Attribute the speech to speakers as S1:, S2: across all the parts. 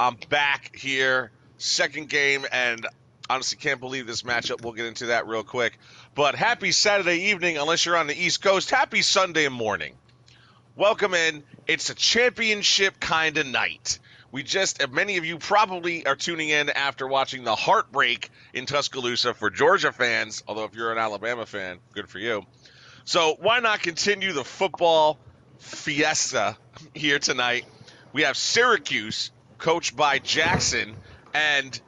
S1: I'm back here, second game, and honestly can't believe this matchup. We'll get into that real quick. But happy Saturday evening, unless you're on the East Coast. Happy Sunday morning. Welcome in. It's a championship kind of night. Many of you probably are tuning in after watching the heartbreak in Tuscaloosa for Georgia fans, although if you're an Alabama fan, good for you. So why not continue the football fiesta here tonight? We have Syracuse, coached by Jackson, and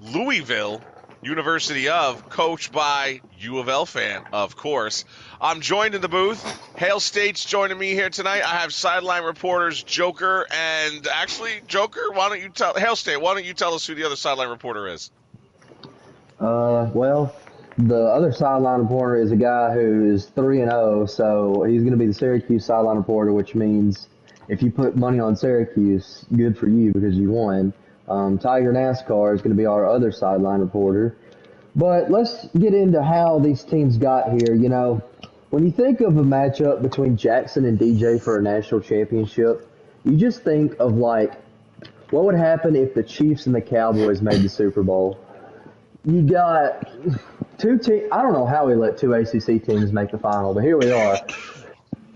S1: Louisville, University of, coached by U of L fan, of course. I'm joined in the booth. Hail State's joining me here tonight. I have sideline reporters Joker and Joker, Hail State, why don't you tell us who the other sideline reporter is?
S2: Well, the other sideline reporter is a guy who is 3-0, so he's going to be the Syracuse sideline reporter, which means if you put money on Syracuse, good for you because you won. Tiger NASCAR is going to be our other sideline reporter. But let's get into how these teams got here. You know, when you think of a matchup between Jackson and DJ for a national championship, you just think of, like, what would happen if the Chiefs and the Cowboys made the Super Bowl? You got two teams. I don't know how we let two ACC teams make the final, but here we are.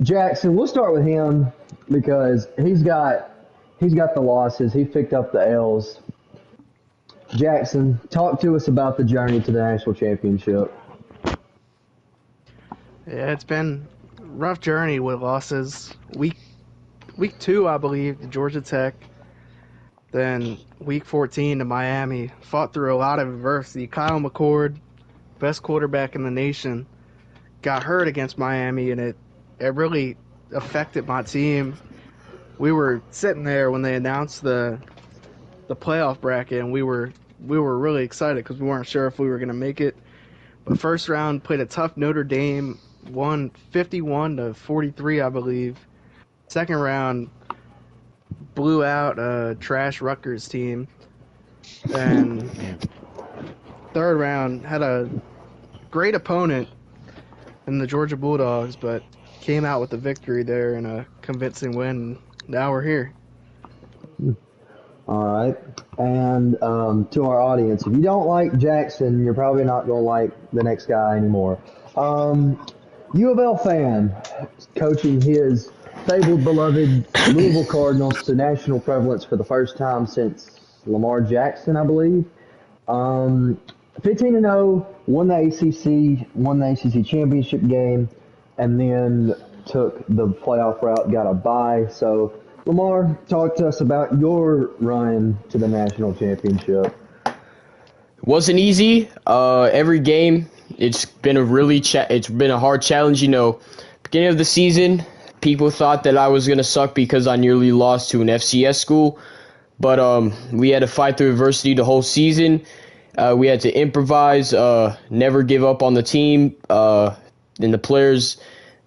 S2: Jackson, we'll start with him because he's got the losses. He picked up the L's. Jackson, talk to us about the journey to the national championship.
S3: Yeah, it's been a rough journey with losses. Week 2, I believe, to Georgia Tech. Then week 14 to Miami. Fought through a lot of adversity. Kyle McCord, best quarterback in the nation, got hurt against Miami, and it really affected my team. We were sitting there when they announced the playoff bracket, and we were really excited because we weren't sure if we were going to make it. But first round, played a tough Notre Dame, won 51-43, I believe. Second round, blew out a trash Rutgers team. And third round, had a great opponent in the Georgia Bulldogs, but came out with a victory there and a convincing win. Now we're here.
S2: All right. And to our audience, if you don't like Jackson, you're probably not going to like the next guy anymore. U of L fan coaching his fabled, beloved Louisville Cardinals to national prevalence for the first time since Lamar Jackson, I believe. 15-0, won the ACC championship game, and then took the playoff route, got a bye. So, Lamar, talk to us about your run to the national championship.
S4: It wasn't easy. Every game, it's been a hard challenge. You know, beginning of the season, people thought that I was gonna suck because I nearly lost to an FCS school, but we had to fight through adversity the whole season. We had to improvise, never give up on the team, and the players.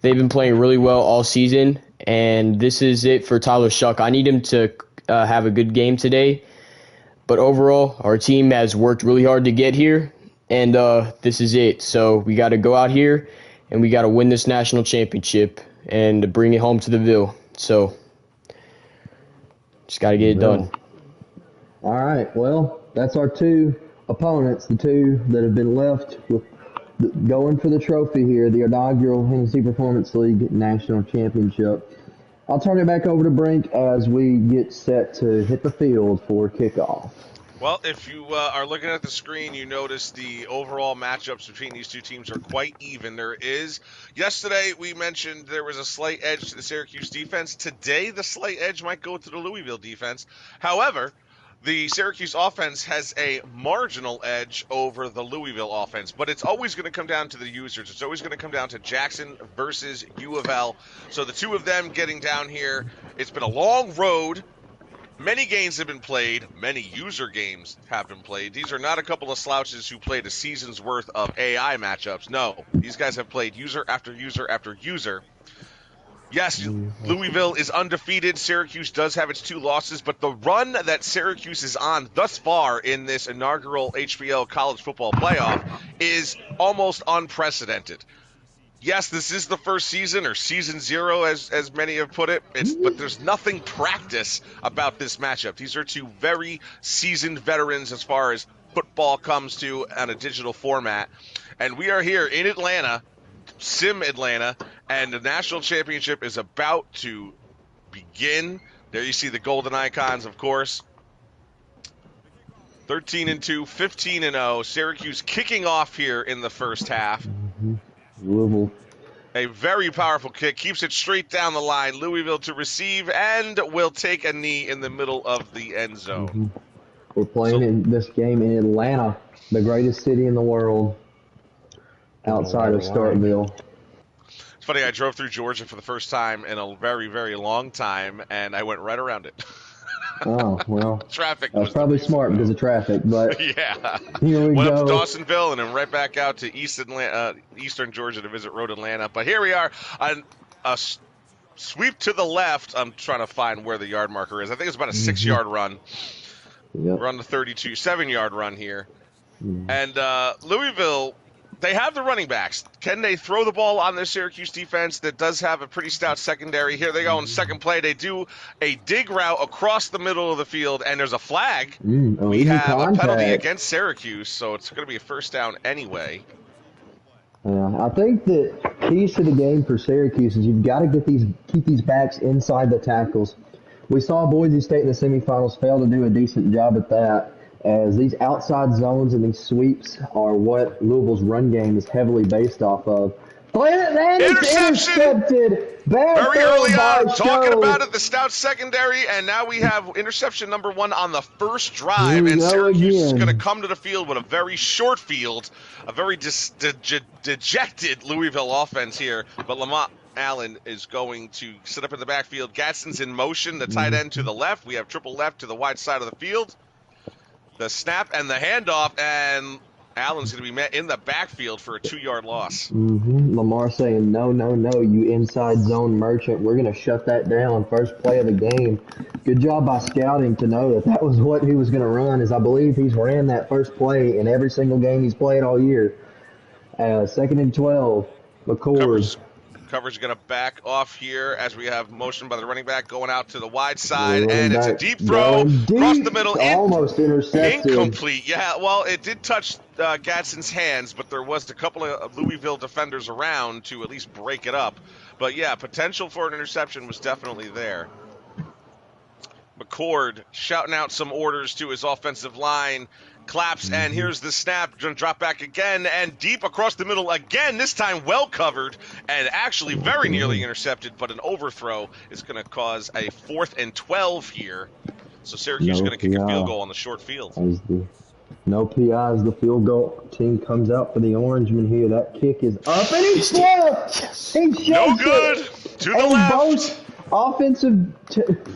S4: They've been playing really well all season, and this is it for Tyler Shuck. I need him to have a good game today, but overall, our team has worked really hard to get here, and this is it. So we got to go out here, and we got to win this national championship and bring it home to the Ville. So just got to get it done.
S2: All right, well, that's our two opponents, the two that have been left with going for the trophy here, the inaugural Hennessy Performance League National Championship. I'll turn it back over to Brink as we get set to hit the field for kickoff.
S1: Well, if you are looking at the screen, you notice the overall matchups between these two teams are quite even. Yesterday we mentioned there was a slight edge to the Syracuse defense. Today the slight edge might go to the Louisville defense. However, the Syracuse offense has a marginal edge over the Louisville offense, but it's always going to come down to the users. It's always going to come down to Jackson versus U of L. So the two of them getting down here, it's been a long road. Many games have been played. Many user games have been played. These are not a couple of slouches who played a season's worth of AI matchups. No, these guys have played user after user after user. Yes, Louisville is undefeated. Syracuse does have its 2 losses, but the run that Syracuse is on thus far in this inaugural HPL college football playoff is almost unprecedented. yes, this is the first season, or season 0, as many have put it. But there's nothing practice about this matchup. These are two very seasoned veterans as far as football comes to on a digital format. And we are here in Atlanta, Sim Atlanta, and the national championship is about to begin. There you see the golden icons, of course. 13-2, 15-0. Syracuse kicking off here in the first half.
S2: Louisville.
S1: A very powerful kick. Keeps it straight down the line. Louisville to receive and will take a knee in the middle of the end zone.
S2: We're playing in this game in Atlanta, the greatest city in the world, outside of Starkville.
S1: It's funny, I drove through Georgia for the first time in a very, very long time, and I went right around it.
S2: Oh, well.
S1: Traffic
S2: was probably smart because of traffic, but
S1: yeah.
S2: Here we
S1: Went
S2: go.
S1: up to Dawsonville and then right back out to Eastern Georgia to visit Road Atlanta. But here we are on a sweep to the left. I'm trying to find where the yard marker is. I think it's about a 6-yard run.
S2: Yep.
S1: We're on the 32, 7-yard run here. And Louisville, they have the running backs. Can they throw the ball on their Syracuse defense that does have a pretty stout secondary? Here they go in second play. They do a dig route across the middle of the field, and there's a flag. We have a penalty against Syracuse, so it's going to be a first down anyway.
S2: Yeah, I think that keys to the game for Syracuse is you've got to keep these backs inside the tackles. We saw Boise State in the semifinals fail to do a decent job at that, as these outside zones and these sweeps are what Louisville's run game is heavily based off of. Intercepted!
S1: Very early on, talking about it, the stout secondary, and now we have interception number 1 on the first drive, and Syracuse is going to come to the field with a very short field, a very dejected Louisville offense here, but Lamont Allen is going to sit up in the backfield. Gadsden's in motion, the tight end to the left. We have triple left to the wide side of the field. The snap and the handoff, and Allen's going to be met in the backfield for a 2-yard loss.
S2: Lamar saying, no, you inside zone merchant. We're going to shut that down. First play of the game. Good job by scouting to know that was what he was going to run, as I believe he's ran that first play in every single game he's played all year. 2nd and 12. McCord.
S1: Coverage going to back off here as we have motion by the running back going out to the wide side, and it's a deep throw across the middle.
S2: Almost intercepted.
S1: Incomplete. Yeah, well, it did touch Gadsden's hands, but there was a couple of Louisville defenders around to at least break it up. But, yeah, potential for an interception was definitely there. McCord shouting out some orders to his offensive line. Claps, and here's the snap. Drop back again, and deep across the middle again, this time well covered, and actually very nearly intercepted, but an overthrow is going to cause a 4th and 12 here. So Syracuse is going to kick a field goal on the short field.
S2: No PIs, the field goal team comes out for the Orangemen here. That kick is up, and he's left.
S1: No good. To the left.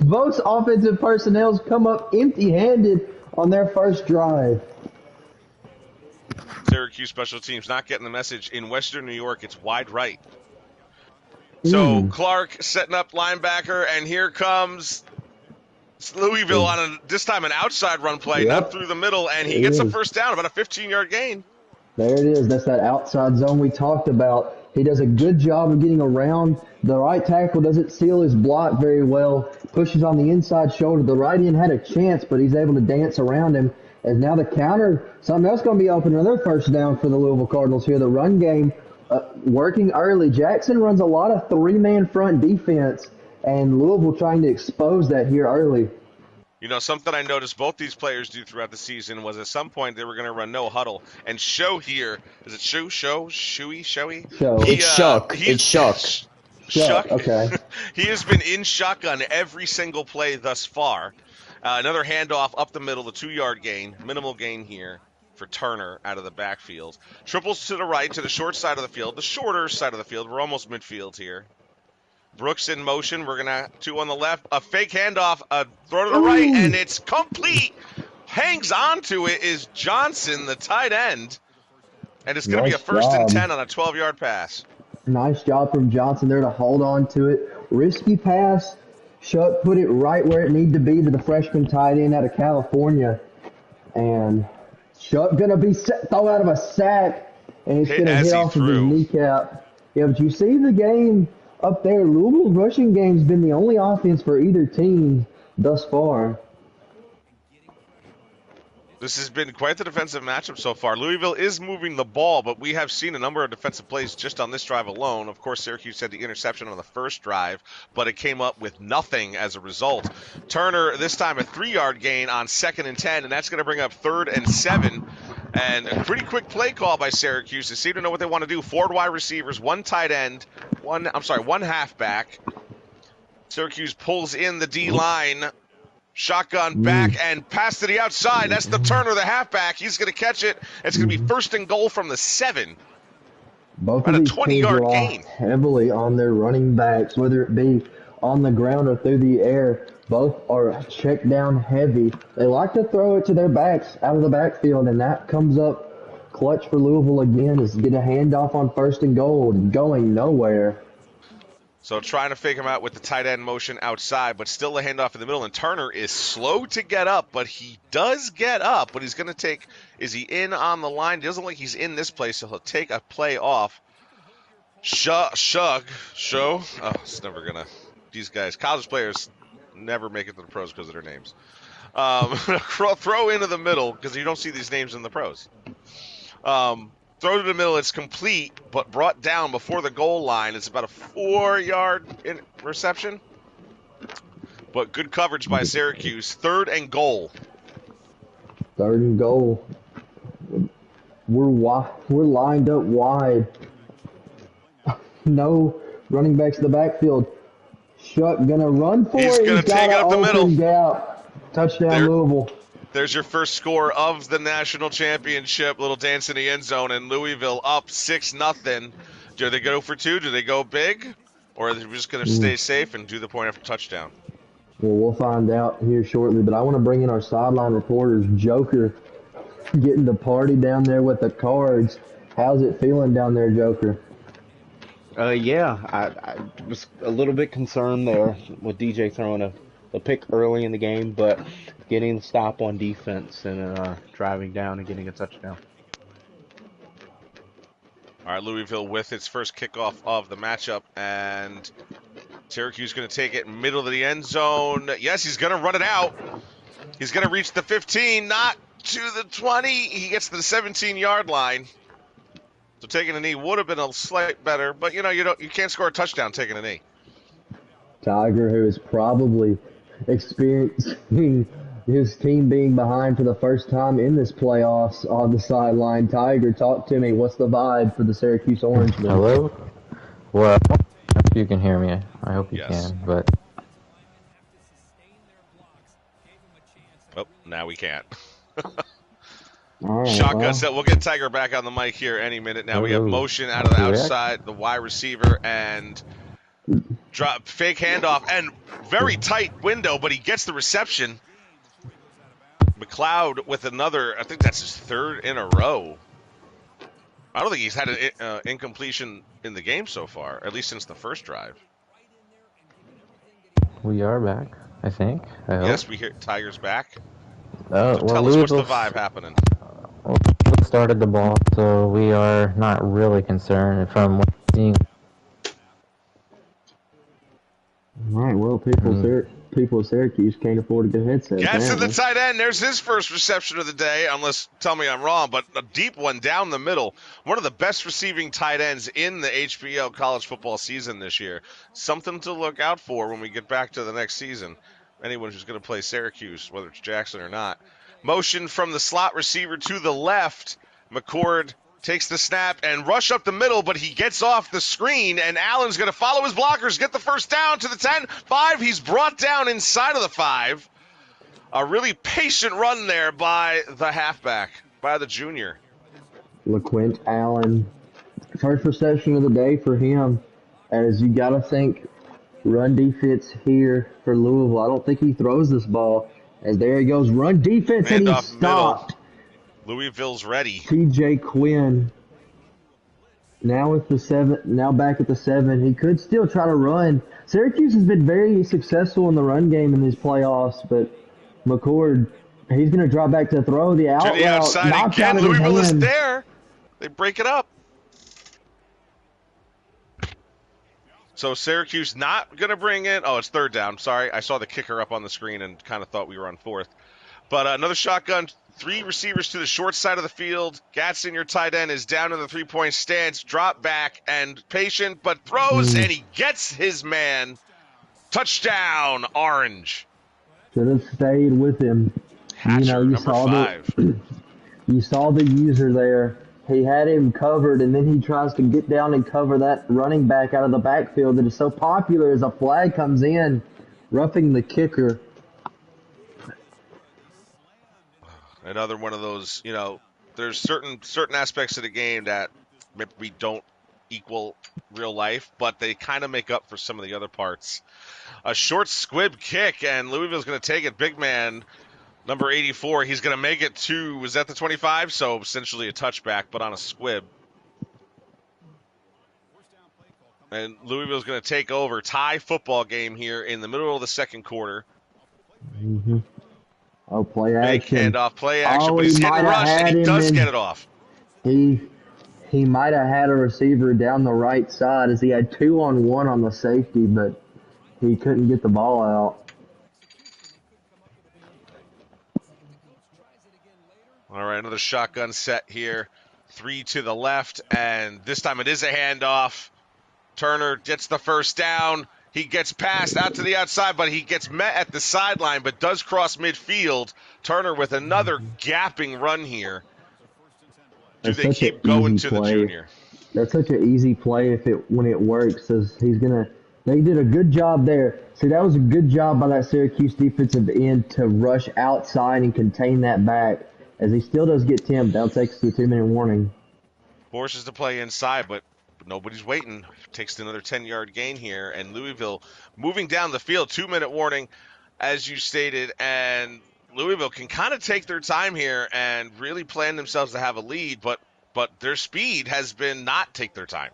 S2: Both offensive personnel come up empty-handed on their first drive.
S1: Syracuse special teams not getting the message. In Western New York, it's wide right. So Clark setting up linebacker, and here comes Louisville on this time an outside run play, not through the middle, and he gets a first down, about a 15-yard gain.
S2: There it is. That's that outside zone we talked about. He does a good job of getting around. The right tackle doesn't seal his block very well. Pushes on the inside shoulder. The right end had a chance, but he's able to dance around him. And now the counter, something else going to be open. Another first down for the Louisville Cardinals here. The run game working early. Jackson runs a lot of 3-man front defense, and Louisville trying to expose that here early.
S1: You know, something I noticed both these players do throughout the season was at some point they were going to run no huddle. And Show here, is it Shoey?
S4: It's Shuck. It's Shuck.
S1: Shuck.
S2: Okay.
S1: He has been in shotgun every single play thus far. Another handoff up the middle, the 2-yard gain, minimal gain here for Turner out of the backfield. Triples to the right, to the short side of the field, the shorter side of the field. We're almost midfield here. Brooks in motion. We're going to 2 on the left. A fake handoff, a throw to the right, and it's complete. Hangs on to it is Johnson, the tight end. And it's going to be a 1st and 10 on a 12-yard pass.
S2: Nice job from Johnson there to hold on to it. Risky pass. Shuck put it right where it needed to be to the freshman tight end out of California. And Shuck going to be thrown out of a sack, and it's going to hit off of his kneecap. Yeah, but you see the game up there. Louisville's rushing game's been the only offense for either team thus far.
S1: This has been quite the defensive matchup so far. Louisville is moving the ball, but we have seen a number of defensive plays just on this drive alone. Of course, Syracuse had the interception on the first drive, but it came up with nothing as a result. Turner, this time a 3-yard gain on 2nd and 10, and that's going to bring up 3rd and 7. And a pretty quick play call by Syracuse. They seem to know what they want to do. 4 wide receivers, 1 tight end, 1 halfback. Syracuse pulls in the D-line. Shotgun back and pass to the outside. That's the Turner, the halfback. He's going to catch it. It's going to be 1st and goal from the 7.
S2: Both
S1: At
S2: of
S1: a
S2: these teams
S1: 20-yard
S2: rely
S1: gain.
S2: heavily on their running backs, whether it be on the ground or through the air. Both are check down heavy. They like to throw it to their backs out of the backfield, and that comes up clutch for Louisville again. Is get a handoff on 1st and goal, going nowhere.
S1: So trying to fake him out with the tight end motion outside, but still a handoff in the middle. And Turner is slow to get up, but he does get up. But he's going to take, is he in on the line? It doesn't look like he's in this place, so he'll take a play off. Show. Oh, it's never going to, these guys, college players never make it to the pros because of their names. Throw into the middle because you don't see these names in the pros. Throw to the middle, it's complete, but brought down before the goal line. It's about a 4-yard reception. But good coverage by Syracuse. 3rd and goal.
S2: 3rd and goal. We're lined up wide. No running backs in the backfield. Shuck gonna run for
S1: He's
S2: it.
S1: gonna take it up the middle.
S2: Gap. Touchdown Louisville.
S1: There's your first score of the national championship. Little dance in the end zone, and Louisville up 6-0. Do they go for 2? Do they go big? Or are they just going to stay safe and do the point after touchdown?
S2: Well, we'll find out here shortly, but I want to bring in our sideline reporters, Joker, getting the party down there with the Cards. How's it feeling down there, Joker?
S5: Yeah, I was a little bit concerned there with DJ throwing a pick early in the game, but getting the stop on defense and driving down and getting a touchdown.
S1: All right, Louisville with its first kickoff of the matchup, and Syracuse going to take it middle of the end zone. Yes, he's going to run it out. He's going to reach the 15, not to the 20. He gets to the 17-yard line. So taking a knee would have been a slight better, but you can't score a touchdown taking a knee.
S2: Tiger, who is probably experiencing his team being behind for the first time in this playoffs on the sideline. Tiger, talk to me. What's the vibe for the Syracuse Orangemen?
S6: Hello? Well, if you can hear me. I hope you can, but...
S1: Oh, now we can't.
S2: All right,
S1: Shotgun set. We'll get Tiger back on the mic here any minute now. We have motion out of the outside, the wide receiver, and drop fake handoff, and very tight window, but he gets the reception. McLeod with another, I think that's his 3rd in a row. I don't think he's had an incompletion in the game so far, at least since the first drive.
S6: We are back, I think. I hope.
S1: Yes, we hear Tiger's back.
S6: So
S1: tell us what's the vibe happening.
S6: We started the ball, so we are not really concerned from what we're seeing.
S2: All right, well, people of Syracuse can't afford a good headset.
S1: Gets to the tight end. There's his first reception of the day, unless, tell me I'm wrong, but a deep one down the middle. One of the best receiving tight ends in the HPL college football season this year. Something to look out for when we get back to the next season. Anyone who's going to play Syracuse, whether it's Jackson or not. Motion from the slot receiver to the left. McCord takes the snap and rush up the middle, but he gets off the screen, and Allen's going to follow his blockers, get the first down to the 10. 5, he's brought down inside of the 5. A really patient run there by the halfback, by the junior.
S2: LaQuint Allen, first reception of the day for him, as you got to think run defense here for Louisville. I don't think he throws this ball, as there he goes, run defense, and he stopped.
S1: Louisville's ready.
S2: T.J. Quinn now with the 7, now back at the 7. He could still try to run. Syracuse has been very successful in the run game in these playoffs, but McCord, he's going to drop back to throw the out.
S1: To the outside again. Louisville is there. They break it up. So Syracuse not going to bring in – oh, it's third down. Sorry, I saw the kicker up on the screen and kind of thought we were on fourth. But another shotgun, 3 receivers to the short side of the field. Gatson, your tight end, is down in the three-point stance, drop back and patient, but throws, and he gets his man. Touchdown, Orange.
S2: Should have stayed with him.
S1: Hatcher,
S2: you
S1: number
S2: saw
S1: 5.
S2: You saw the user there. He had him covered, and then he tries to get down and cover that running back out of the backfield that is so popular as a flag comes in, roughing the kicker.
S1: Another one of those, there's certain aspects of the game that maybe don't equal real life, but they kind of make up for some of the other parts. A short squib kick, and Louisville's going to take it. Big man, number 84, he's going to make it to, was that the 25? So essentially a touchback, but on a squib. And Louisville's going to take over. Tie football game here in the middle of the second quarter.
S2: Mm-hmm. Oh, play
S1: Big
S2: action.
S1: handoff, play action, but
S2: he
S1: he's getting
S2: might have
S1: rushed, and
S2: had
S1: he
S2: him
S1: does get it off.
S2: He might have had a receiver down the right side as he had 2-on-1 on the safety, but he couldn't get the ball out.
S1: All right, another shotgun set here. 3 to the left, and this time it is a handoff. Turner gets the first down. He gets passed out to the outside, but he gets met at the sideline, but does cross midfield. Turner with another gapping run here. Do they keep going to the junior?
S2: That's such an easy play when it works. They did a good job there. See, that was a good job by that Syracuse defensive end to rush outside and contain that back. As he still does get tipped, that'll take us to a 2-minute warning.
S1: Forces to play inside, but nobody's waiting. Takes another 10-yard gain here, and Louisville moving down the field. 2-minute warning, as you stated, and Louisville can kind of take their time here and really plan themselves to have a lead, but their speed has been not take their time.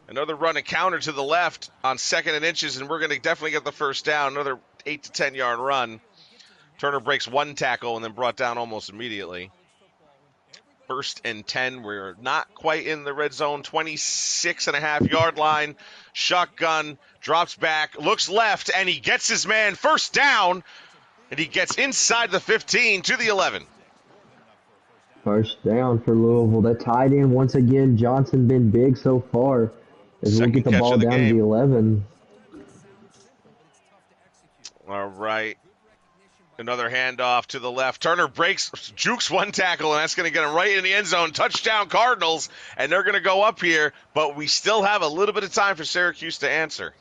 S1: Another run and counter to the left on 2nd and inches, and we're going to definitely get the first down. Another 8 to 10-yard run. Turner breaks 1 tackle and then brought down almost immediately. 1st and 10. We're not quite in the red zone. 26.5-yard line. Shotgun drops back, looks left, and he gets his man. First down, and he gets inside the 15 to the 11.
S2: First down for Louisville. That tight end once again. Johnson been big so far. As we'll get the ball down to the 11.
S1: All right. Another handoff to the left. Turner jukes 1 tackle, and that's going to get him right in the end zone. Touchdown Cardinals, and they're going to go up here, but we still have a little bit of time for Syracuse to answer.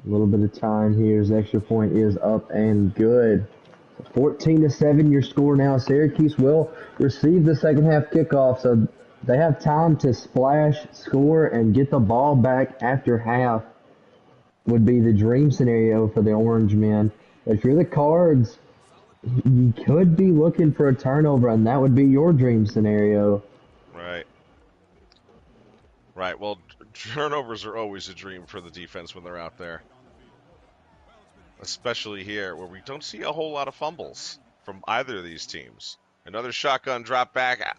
S2: A little bit of time here. His extra point is up and good. 14-7 your score now. Syracuse will receive the second half kickoff, so they have time to splash, score, and get the ball back after half. Would be the dream scenario for the Orange men. If you're the Cards, you could be looking for a turnover, and that would be your dream scenario.
S1: Right. Well, turnovers are always a dream for the defense when they're out there. Especially here, where we don't see a whole lot of fumbles from either of these teams. Another shotgun drop back.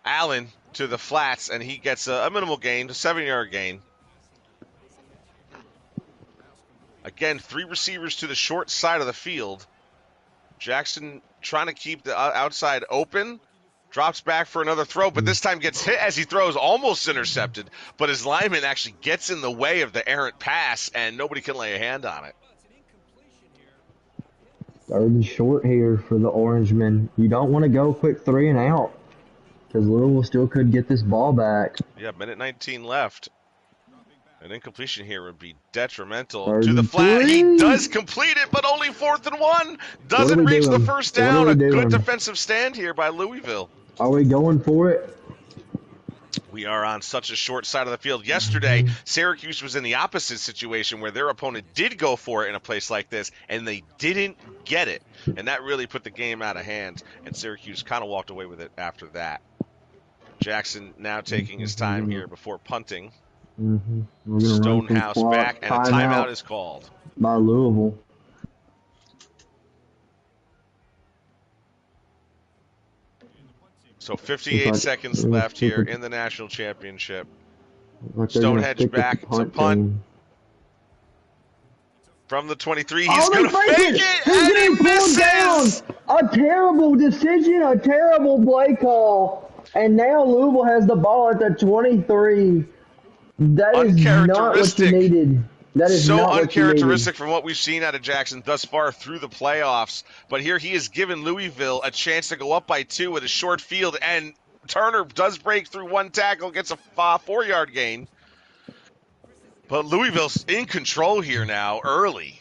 S1: Allen to the flats, and he gets a minimal gain, a 7-yard gain. Again, 3 receivers to the short side of the field. Jackson trying to keep the outside open. Drops back for another throw, but this time gets hit as he throws, almost intercepted. But his lineman actually gets in the way of the errant pass, and nobody can lay a hand on it.
S2: 3rd and short here for the Orangemen. You don't want to go quick 3 and out, because Louisville still could get this ball back.
S1: Yeah, minute 19 left. An incompletion here would be detrimental. To the flat, he does complete it, but only 4th and 1. Doesn't reach the first down. A good defensive stand here by Louisville.
S2: Are we going for it?
S1: We are on such a short side of the field. Yesterday, Syracuse was in the opposite situation where their opponent did go for it in a place like this, and they didn't get it. And that really put the game out of hand, and Syracuse kind of walked away with it after that. Jackson now taking his time here before punting. Stonehouse back, and a timeout is called
S2: by Louisville.
S1: So 58 seconds left here in the national championship.
S2: Like they're gonna
S1: Stonehenge
S2: stick with
S1: back
S2: the
S1: to punt
S2: thing.
S1: from the 23.
S2: Oh,
S1: He's
S2: they
S1: going to fake it,
S2: He's
S1: and
S2: getting
S1: he
S2: pulled down.
S1: misses!
S2: A terrible decision, a terrible play call. And now Louisville has the ball at the 23. That is not what you
S1: Uncharacteristic.
S2: needed. That is
S1: So
S2: not what you needed.
S1: uncharacteristic from what we've seen out of Jackson thus far through the playoffs. But here he has given Louisville a chance to go up by 2 with a short field, and Turner does break through one tackle, gets a 4-yard gain. But Louisville's in control here now, early.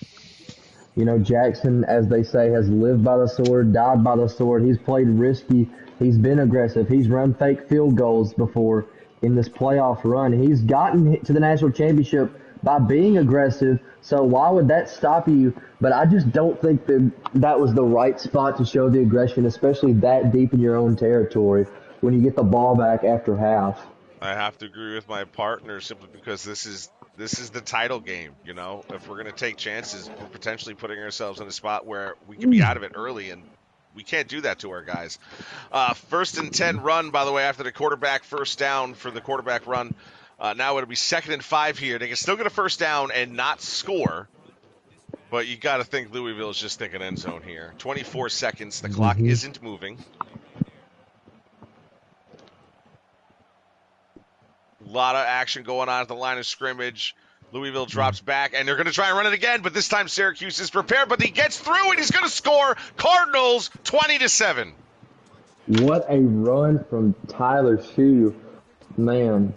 S2: You know, Jackson, as they say, has lived by the sword, died by the sword. He's played risky. He's been aggressive. He's run fake field goals before in this playoff run. He's gotten to the national championship by being aggressive. So why would that stop you? But I just don't think that was the right spot to show the aggression, especially that deep in your own territory when you get the ball back after half.
S1: I have to agree with my partner simply because this is the title game. You know, if we're going to take chances, we're potentially putting ourselves in a spot where we can be out of it early, and we can't do that to our guys. 1st and 10 run, by the way, after the quarterback first down for the quarterback run. Now it'll be 2nd and 5 here. They can still get a first down and not score, but you got to think Louisville is just thinking end zone here. 24 seconds. The clock isn't moving. A lot of action going on at the line of scrimmage. Louisville drops back, and they're going to try and run it again, but this time Syracuse is prepared, but he gets through, and he's going to score. Cardinals 20-7.
S2: What a run from Tyler Shue. Man,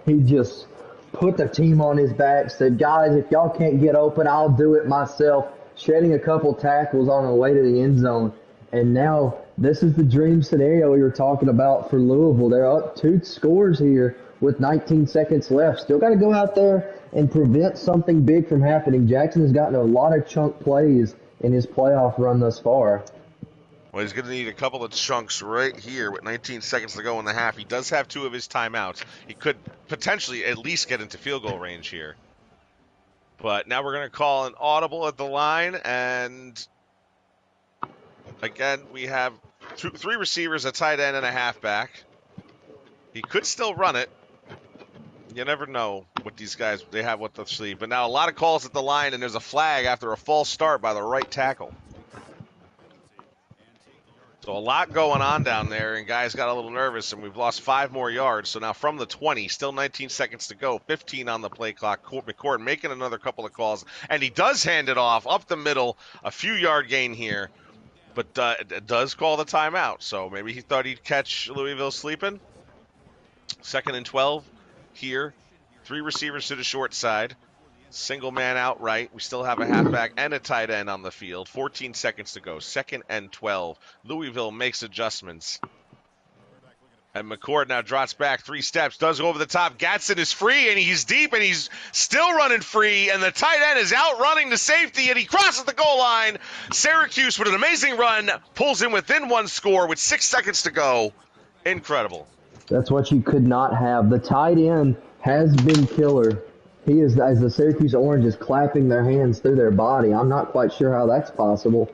S2: he just put the team on his back, said, guys, if y'all can't get open, I'll do it myself. Shedding a couple tackles on the way to the end zone. And now this is the dream scenario we were talking about for Louisville. They're up 2 scores here with 19 seconds left. Still got to go out there and prevent something big from happening. Jackson has gotten a lot of chunk plays in his playoff run thus far.
S1: Well, he's going to need a couple of chunks right here with 19 seconds to go in the half. He does have 2 of his timeouts. He could potentially at least get into field goal range here. But now we're going to call an audible at the line, and again, we have 3 receivers, a tight end, and a halfback. He could still run it. You never know what these guys, they have what they sleeve. But now a lot of calls at the line, and there's a flag after a false start by the right tackle. So a lot going on down there, and guys got a little nervous, and we've lost 5 more yards. So now from the 20, still 19 seconds to go, 15 on the play clock. McCord making another couple of calls, and he does hand it off up the middle, a few-yard gain here, but does call the timeout. So maybe he thought he'd catch Louisville sleeping. 2nd and 12 here. 3 receivers to the short side. Single man outright. We still have a halfback and a tight end on the field. 14 seconds to go. 2nd and 12. Louisville makes adjustments. And McCord now drops back 3 steps. Does go over the top. Gatson is free, and he's deep, and he's still running free. And the tight end is outrunning the safety, and he crosses the goal line. Syracuse with an amazing run. Pulls in within 1 score with 6 seconds to go. Incredible.
S2: That's what you could not have. The tight end has been killer. He is, as the Syracuse Orange is clapping their hands through their body. I'm not quite sure how that's possible,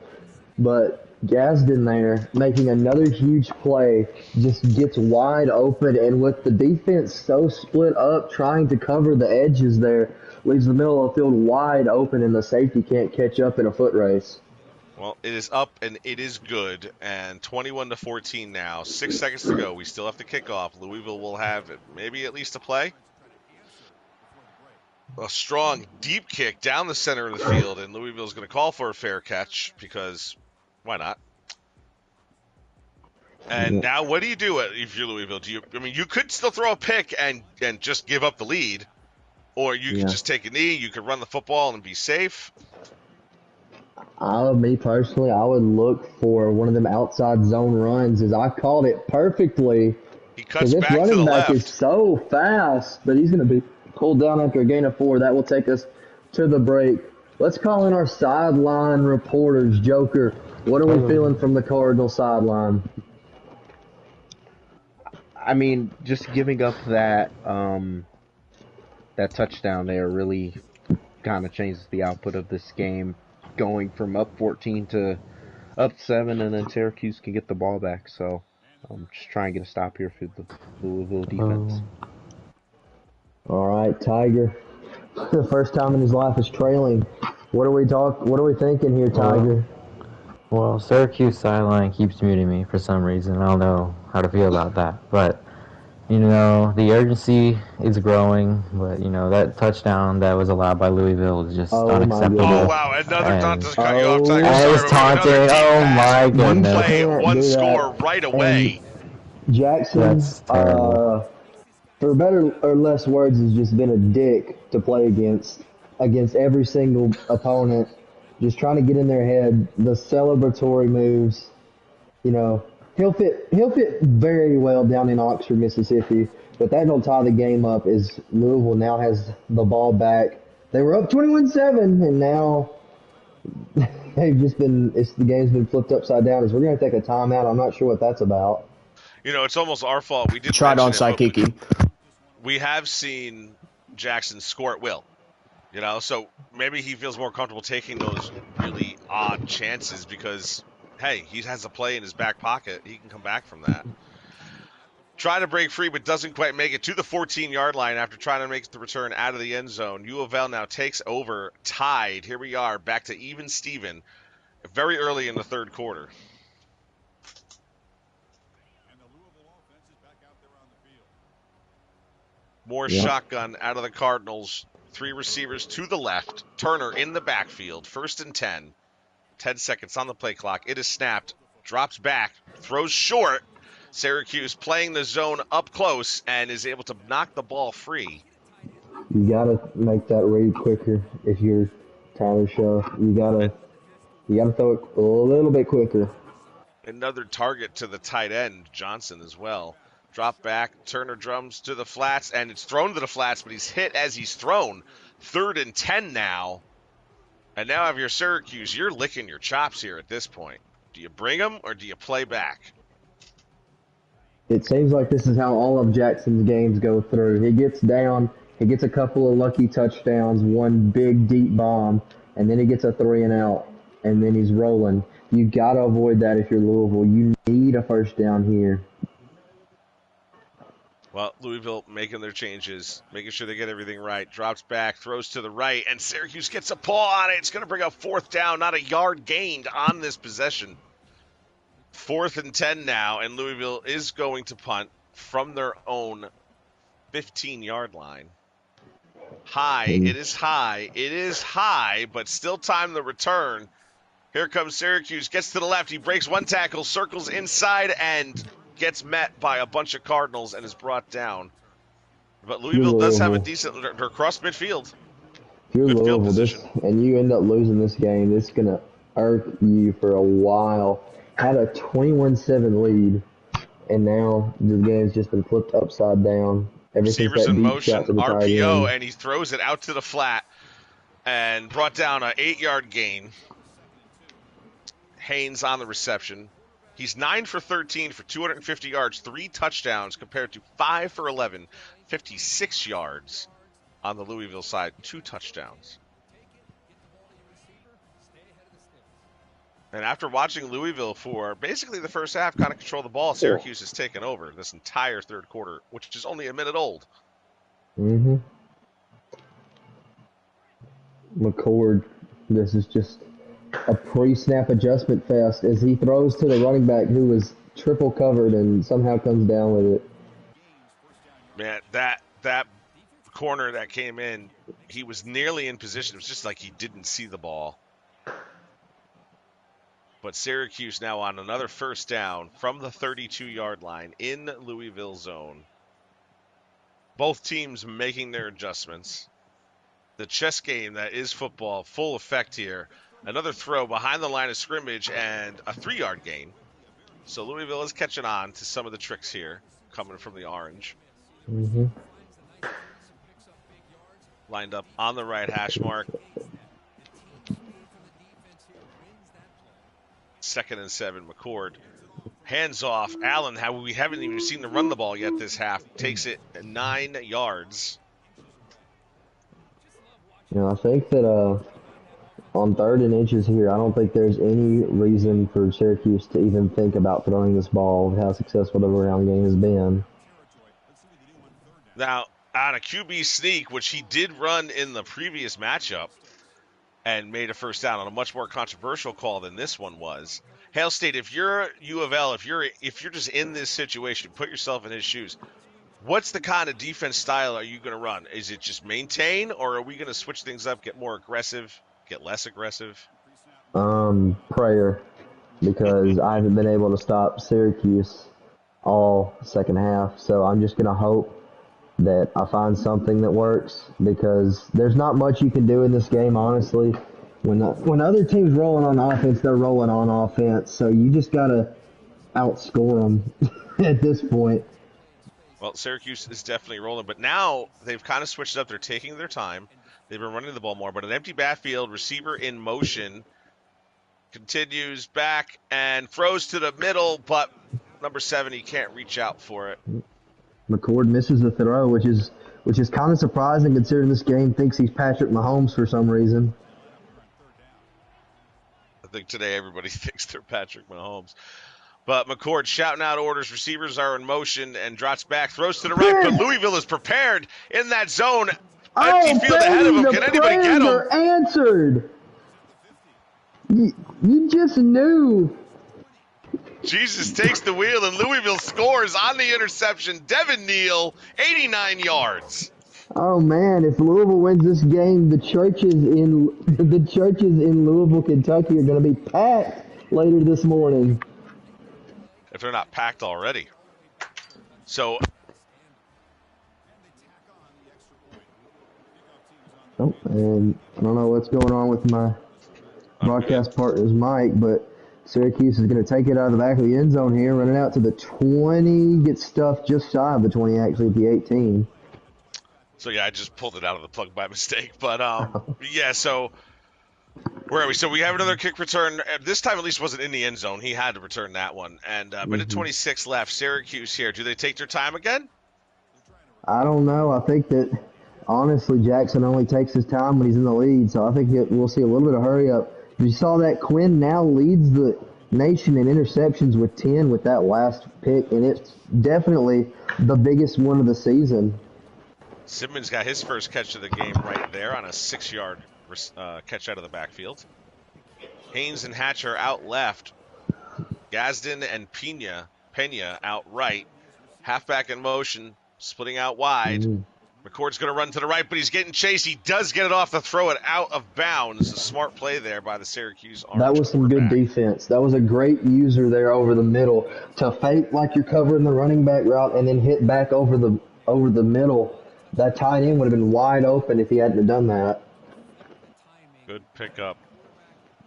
S2: but Gadsden there making another huge play, just gets wide open, and with the defense so split up trying to cover the edges there, leaves the middle of the field wide open, and the safety can't catch up in a foot race.
S1: Well, it is up, and it is good, and 21-14 now. 6 seconds to go. We still have to kick off. Louisville will have maybe at least a play. A strong, deep kick down the center of the field, and Louisville's going to call for a fair catch because why not? And now what do you do if you're Louisville? You could still throw a pick and just give up the lead, or you could just take a knee. You could run the football and be safe.
S2: Me personally, I would look for one of them outside zone runs, as I called it perfectly.
S1: He cuts
S2: this
S1: back to
S2: running
S1: the
S2: back
S1: left.
S2: is so fast, but he's going to be pulled down after a gain of 4. That will take us to the break. Let's call in our sideline reporters. Joker, what are we feeling from the Cardinal sideline?
S5: I mean, just giving up that touchdown there really kind of changes the output of this game, going from up 14 to up 7, and then Syracuse can get the ball back. So Just try and get a stop here for the Louisville defense.
S2: All right, Tiger. For the first time in his life is trailing. What are we thinking here, Tiger?
S6: Well, Syracuse sideline keeps muting me for some reason. I don't know how to feel about that. But, the urgency is growing. But, that touchdown that was allowed by Louisville is just unacceptable.
S1: Oh, wow. Another taunt to cut you off, Tiger.
S6: I was
S1: Sorry,
S6: taunting.
S1: another
S6: My goodness.
S1: One play, one score right away.
S2: And Jackson,
S6: That's terrible.
S2: for better or less words, has just been a dick to play against every single opponent. Just trying to get in their head. The celebratory moves, he'll fit very well down in Oxford, Mississippi. But that'll tie the game up as Louisville now has the ball back. They were up 21-7, and now the game's been flipped upside down. As we're gonna take a timeout. I'm not sure what that's about.
S1: It's almost our fault. We did
S4: Tried onside kicking.
S1: We have seen Jackson score at will. So maybe he feels more comfortable taking those really odd chances because, hey, he has a play in his back pocket. He can come back from that. Trying to break free, but doesn't quite make it to the 14-yard line after trying to make the return out of the end zone. U of L now takes over, tied. Here we are, back to even Steven, very early in the third quarter. More shotgun out of the Cardinals. 3 receivers to the left. Turner in the backfield. 1st and 10. 10 seconds on the play clock. It is snapped. Drops back. Throws short. Syracuse playing the zone up close and is able to knock the ball free.
S2: You got to make that read quicker if you're Tyler Shaw. You got to throw it a little bit quicker.
S1: Another target to the tight end, Johnson, as well. Drop back, Turner drums to the flats, and it's thrown to the flats, but he's hit as he's thrown. 3rd and 10 now. And now if you're Syracuse, you're licking your chops here at this point. Do you bring him or do you play back?
S2: It seems like this is how all of Jackson's games go through. He gets down, he gets a couple of lucky touchdowns, one big deep bomb, and then he gets a 3 and out, and then he's rolling. You got to avoid that if you're Louisville. You need a first down here.
S1: Well, Louisville making their changes, making sure they get everything right. Drops back, throws to the right, and Syracuse gets a paw on it. It's going to bring up 4th down, not a yard gained on this possession. 4th and 10 now, and Louisville is going to punt from their own 15-yard line. It is high, but still time the return. Here comes Syracuse, gets to the left. He breaks one tackle, circles inside, and gets met by a bunch of Cardinals and is brought down. But Louisville does have a decent – they're across midfield.
S2: If you're Louisville and you end up losing this game, it's going to irk you for a while. Had a 21-7 lead, and now the game's just been flipped upside down.
S1: Receivers in motion, RPO, and he throws it out to the flat and brought down an 8-yard gain. Haynes on the reception. He's 9 for 13 for 250 yards, 3 touchdowns compared to 5 for 11, 56 yards on the Louisville side, 2 touchdowns. And after watching Louisville for basically the first half kind of control the ball, Syracuse has taken over this entire third quarter, which is only a minute old.
S2: Mm-hmm. McCord, this is just a pre-snap adjustment fest as he throws to the running back who was triple covered and somehow comes down with it.
S1: Man, that corner that came in, he was nearly in position. It was just like he didn't see the ball. But Syracuse now on another first down from the 32-yard line in Louisville zone. Both teams making their adjustments. The chess game that is football, full effect here. Another throw behind the line of scrimmage and a 3-yard gain. So Louisville is catching on to some of the tricks here coming from the orange.
S2: Mm-hmm.
S1: Lined up on the right hash mark. 2nd and 7, McCord. Hands off. Allen, we haven't even seen them run the ball yet this half. Takes it 9 yards.
S2: I think that on 3rd and inches here, I don't think there's any reason for Syracuse to even think about throwing this ball with how successful the ground game has been.
S1: Now, on a QB sneak, which he did run in the previous matchup and made a first down on a much more controversial call than this one was. Hail State, if you're U of L, if you're just in this situation, put yourself in his shoes. What's the kind of defense style are you going to run? Is it just maintain, or are we going to switch things up, get more aggressive, get less aggressive?
S2: Prayer, because I haven't been able to stop Syracuse all second half, so I'm just going to hope that I find something that works, because there's not much you can do in this game, honestly. When other teams rolling on offense, they're rolling on offense, so you just got to outscore them at this point.
S1: Well, Syracuse is definitely rolling, but now they've kind of switched up. They're taking their time. They've been running the ball more, but an empty backfield, receiver in motion, continues back and throws to the middle, but number 7, he can't reach out for it.
S2: McCord misses the throw, which is kind of surprising considering this game thinks he's Patrick Mahomes for some reason.
S1: I think today everybody thinks they're Patrick Mahomes. But McCord shouting out orders. Receivers are in motion and drops back, throws to the right. But Louisville is prepared in that zone. Empty field ahead of him. Can anybody get him?
S2: Answered. You just knew.
S1: Jesus takes the wheel, and Louisville scores on the interception. Devin Neal, 89 yards.
S2: Oh man! If Louisville wins this game, the churches in Louisville, Kentucky, are going to be packed later this morning.
S1: If they're not packed already. So.
S2: Oh, and I don't know what's going on with my broadcast partner's mic, but Syracuse is going to take it out of the back of the end zone here, run it out to the 20, get stuffed just shy of the 20, actually, at the 18.
S1: So, yeah, I just pulled it out of the plug by mistake. But, yeah, so where are we? So we have another kick return. This time at least wasn't in the end zone. He had to return that one. And minute 26 left. Syracuse here. Do they take their time again?
S2: I don't know. I think that, honestly, Jackson only takes his time when he's in the lead. So I think we'll see a little bit of hurry up. You saw that Quinn now leads the nation in interceptions with 10 with that last pick. And it's definitely the biggest one of the season.
S1: Simmons got his first catch of the game right there on a 6-yard catch out of the backfield. Haynes and Hatcher out left. Gadsden and Pena out right. Halfback in motion, splitting out wide. McCord's going to run to the right, but he's getting chased. He does get it off to throw it out of bounds. A smart play there by the Syracuse Orange.
S2: That was some good defense. That was a great user there over the middle to fake like you're covering the running back route and then hit back over the middle. That tight end would have been wide open if he hadn't have done that.
S1: Good pickup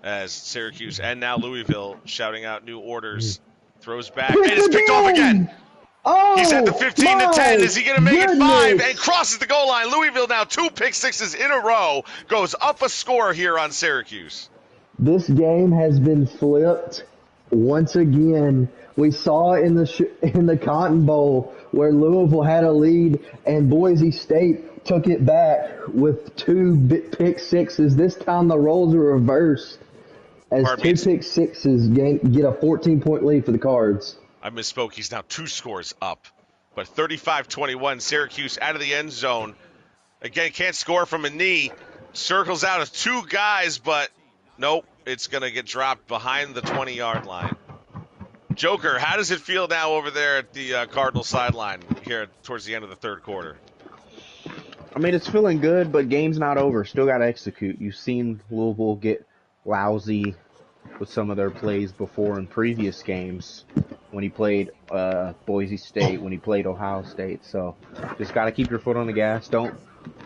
S1: as Syracuse and now Louisville shouting out new orders. Throws back and it's picked off again.
S2: Oh,
S1: he's at the 15 to 10. Is he going to make it 5 and crosses the goal line? Louisville now 2 pick sixes in a row. Goes up a score here on Syracuse.
S2: This game has been flipped once again. We saw in the Cotton Bowl where Louisville had a lead and Boise State took it back with 2 pick sixes. This time the roles are reversed as 2 pick sixes get a 14-point lead for the Cards.
S1: I misspoke. He's now 2 scores up. But 35-21, Syracuse out of the end zone. Again, can't score from a knee. Circles out of 2 guys, but nope, it's going to get dropped behind the 20-yard line. Joker, how does it feel now over there at the Cardinal sideline here towards the end of the third quarter?
S5: I mean, it's feeling good, but game's not over. Still got to execute. You've seen Louisville get lousy with some of their plays before in previous games when he played Boise State, when he played Ohio State. So just got to keep your foot on the gas. Don't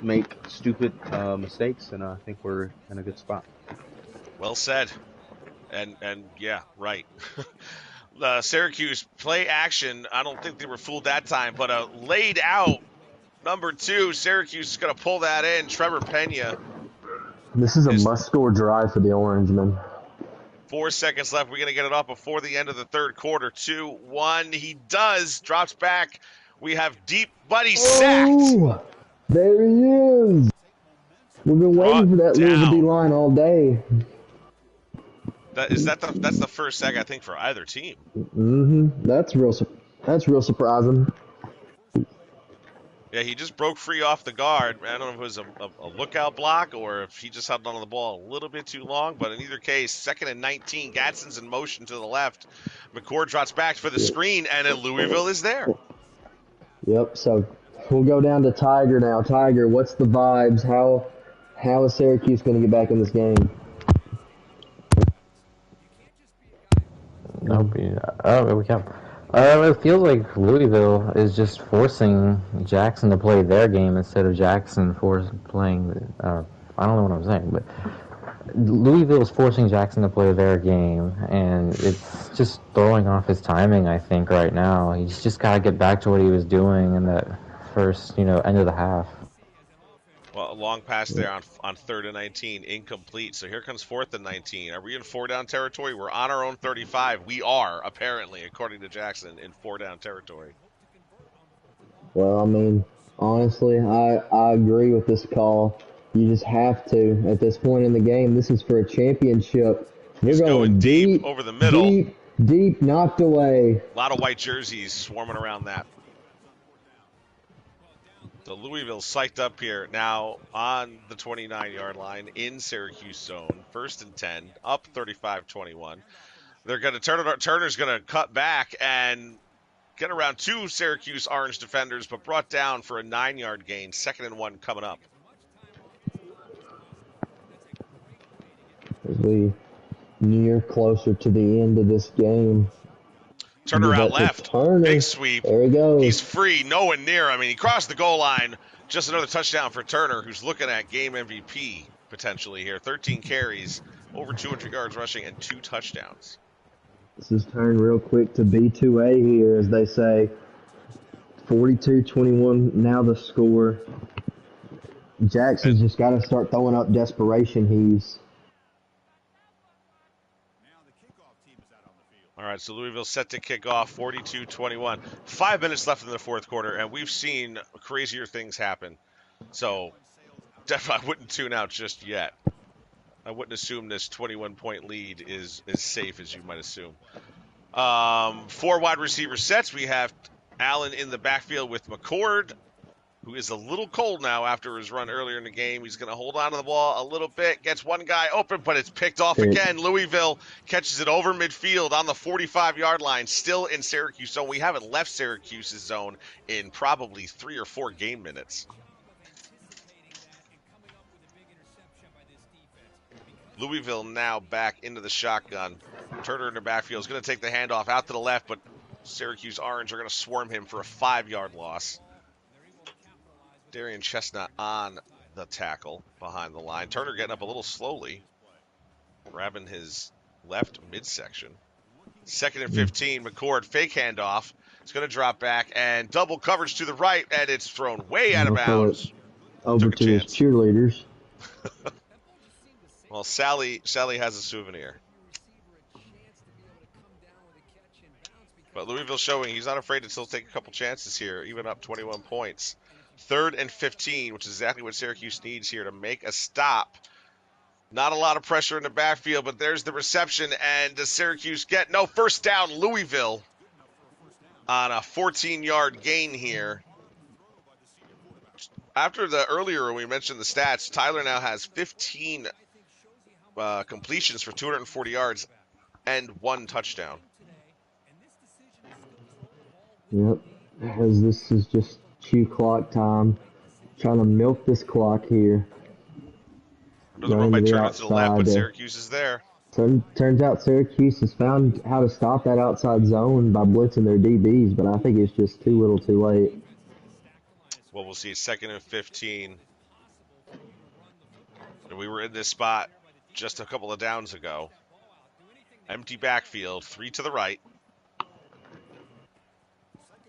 S5: make stupid mistakes, and I think we're in a good spot.
S1: Well said. And yeah, right. Syracuse play action. I don't think they were fooled that time, but a laid out number 2. Syracuse is going to pull that in. Trevor Pena.
S2: This is a must-score drive for the Orangemen.
S1: 4 seconds left. We're going to get it off before the end of the third quarter. 2-1. He does. Drops back. We have deep, but he's sacked.
S2: There he is. We've been waiting for that Louisville D
S1: down.
S2: line all day.
S1: That's the first sack I think for either team.
S2: That's real surprising.
S1: Yeah, he just broke free off the guard. I don't know if it was a lookout block or if he just held on to the ball a little bit too long. But in either case, 2nd and 19. Gadsden's in motion to the left. McCord drops back for the screen, and then Louisville is there.
S2: Yep. So we'll go down to Tiger now. Tiger, what's the vibes? How is Syracuse going to get back in this game?
S6: Nope. We can't. It feels like Louisville is just forcing Jackson to play their game instead of Jackson playing. I don't know what I'm saying, but Louisville is forcing Jackson to play their game, and it's just throwing off his timing. I think right now he's just got to get back to what he was doing in that first, end of the half.
S1: Well, a long pass there on 3rd and 19, incomplete. So here comes 4th and 19. Are we in 4-down territory? We're on our own 35. We are, apparently, according to Jackson, in 4-down territory.
S2: Well, I mean, honestly, I agree with this call. You just have to at this point in the game. This is for a championship. You're
S1: going deep over the middle.
S2: Deep, knocked away.
S1: A lot of white jerseys swarming around that. So Louisville psyched up here now on the 29-yard line in Syracuse zone. 1st and 10, up 35-21. They're going to turn it. Turner's going to cut back and get around 2 Syracuse orange defenders, but brought down for a 9-yard gain. 2nd and 1 coming up.
S2: As we near closer to the end of this game.
S1: Turner out left.
S2: Turner.
S1: Big sweep.
S2: There he goes.
S1: He's free. No one near. I mean, he crossed the goal line. Just another touchdown for Turner, who's looking at game MVP potentially here. 13 carries, over 200 yards rushing, and 2 touchdowns.
S2: This is turned real quick to B2A here, as they say. 42-21, now the score. Jackson's just got to start throwing up desperation heaves.
S1: All right, so Louisville set to kick off 42-21. 5 minutes left in the 4th quarter, and we've seen crazier things happen. So definitely I wouldn't tune out just yet. I wouldn't assume this 21-point lead is as safe as you might assume. 4 wide receiver sets. We have Allen in the backfield with McCord, who is a little cold now after his run earlier in the game. He's going to hold on to the ball a little bit, gets one guy open, but it's picked off again. Louisville catches it over midfield on the 45-yard line, still in Syracuse zone. We haven't left Syracuse's zone in probably 3 or 4 game minutes. Louisville now back into the shotgun. Turner in the backfield is going to take the handoff out to the left, but Syracuse Orange are going to swarm him for a 5-yard loss. Darian Chestnut on the tackle behind the line. Turner getting up a little slowly, grabbing his left midsection. 2nd and 15, McCord fake handoff. It's going to drop back and double coverage to the right, and it's thrown way out of bounds.
S2: Over to his cheerleaders.
S1: Well, Sally has a souvenir. But Louisville showing he's not afraid to still take a couple chances here, even up 21 points. 3rd and 15, which is exactly what Syracuse needs here to make a stop. Not a lot of pressure in the backfield, but there's the reception, and does Syracuse get no first down? Louisville on a 14-yard gain here. After the earlier when we mentioned the stats, Tyler now has 15 completions for 240 yards and 1 touchdown.
S2: Yep, as this is just chew clock time. Trying to milk this clock here.
S1: Another run by Turner to the left, but Syracuse is there.
S2: Turns out Syracuse has found how to stop that outside zone by blitzing their DBs, but I think it's just too little too late.
S1: Well, we'll see. 2nd and 15. And we were in this spot just a couple of downs ago. Empty backfield, 3 to the right.